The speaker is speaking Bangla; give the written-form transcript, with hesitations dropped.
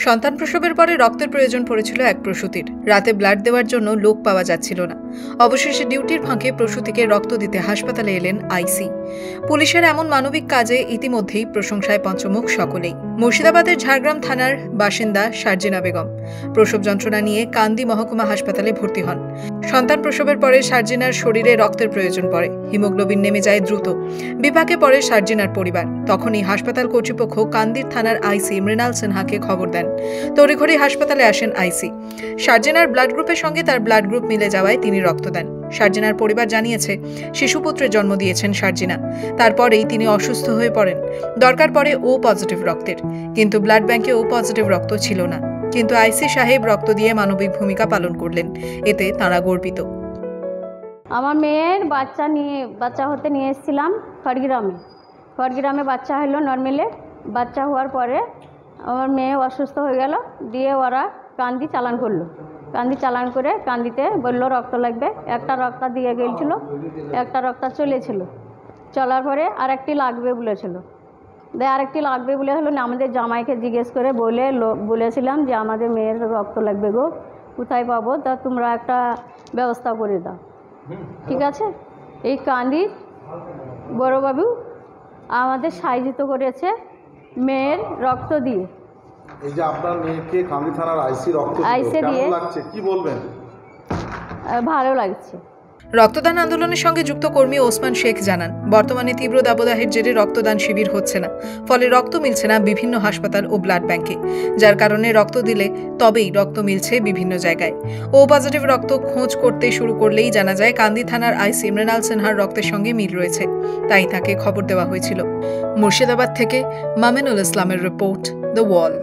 সন্তান প্রসবের পরে রক্তের প্রয়োজন পড়েছিল এক প্রসূতির। রাতে ব্লাড দেওয়ার জন্য লোক পাওয়া যাচ্ছিল না। অবশেষে ডিউটির ফাঁকে প্রসূতিকে রক্ত দিতে হাসপাতালে এলেন আইসি। পুলিশের এমন মানবিক কাজে ইতিমধ্যেই প্রশংসায় পঞ্চমুখ সকলেই। মুর্শিদাবাদের ঝাড়গ্রাম থানার বাসিন্দা শারজিনা বেগম প্রসব যন্ত্রণা নিয়ে কান্দি মহকুমা হাসপাতালে ভর্তি হন। সন্তান প্রসবের পরে শারজিনার শরীরে রক্তের প্রয়োজন পড়ে। হিমোগ্লোবিন নেমে যায় দ্রুত। বিপাকে পড়ে শারজিনার পরিবার। তখনই হাসপাতাল কর্তৃপক্ষ কান্দির থানার আইসি মৃণাল সিনহাকে খবর দেন। তড়িঘড়ি হাসপাতালে আসেন আইসি। শারজিনার ব্লাড গ্রুপের সঙ্গে তার ব্লাড গ্রুপ মিলে যাওয়ায় তিনি রক্ত দেন। শারজিনার পরিবার জানিয়েছে, শিশুপুত্রের জন্ম দিয়েছেন শারজিনা। তারপরেই তিনি অসুস্থ হয়ে পড়েন। দরকার পড়ে ও পজিটিভ রক্তের, কিন্তু ব্লাড ব্যাংকে ও পজিটিভ রক্ত ছিল না। কিন্তু আইসি সাহেব রক্ত দিয়ে মানবিক ভূমিকা পালন করলেন। এতে তাঁরা গর্বিত। আমার মেয়ের বাচ্চা হতে নিয়ে এসেছিলাম খড়গ্রামে বাচ্চা হলো নর্মালে। বাচ্চা হওয়ার পরে আমার মেয়ে অসুস্থ হয়ে গেল, দিয়ে ওরা কান্দি চালান করলো। কান্দি চালান করে কান্দিতে বললো রক্ত লাগবে। একটা রক্ত দিয়ে গেছিল, একটা রক্ত চলেছিল। চলার পরে আরেকটি লাগবে বলেছিল। আরেকটি লাগবে বলে হলো না, আমাদের জামাইকে জিজ্ঞেস করে বলেছিলাম যে আমাদের মেয়ের রক্ত লাগবে গো, কোথায় পাবো, তা তোমরা একটা ব্যবস্থা করে দাও। ঠিক আছে, এই কান্দি বড়োবাবু আমাদের সাহায্য করেছে মেয়ের রক্ত দিয়ে। এই যে আপনার মেয়েকে কান্দি থানার আইসি রক্ত দিয়ে লাগছে, কি বলবেন? ভালো লাগছে। রক্তদান আন্দোলনের সঙ্গে যুক্ত কর্মী ওসমান শেখ জানান, বর্তমানে তীব্র দাবদাহের জেরে রক্তদান শিবির হচ্ছে না। ফলে রক্ত মিলছে না বিভিন্ন হাসপাতাল ও ব্লাড ব্যাংকে, যার কারণে রক্ত দিলে তবেই রক্ত মিলছে বিভিন্ন জায়গায়। ও পজিটিভ রক্ত খোঁজ করতে শুরু করলেই জানা যায় কান্দি থানার আইসি মৃণাল সিনহার রক্তের সঙ্গে মিল রয়েছে। তাই তাকে খবর দেওয়া হয়েছিল। মুর্শিদাবাদ থেকে মামিনুল ইসলামের রিপোর্ট, দ্য ওয়াল।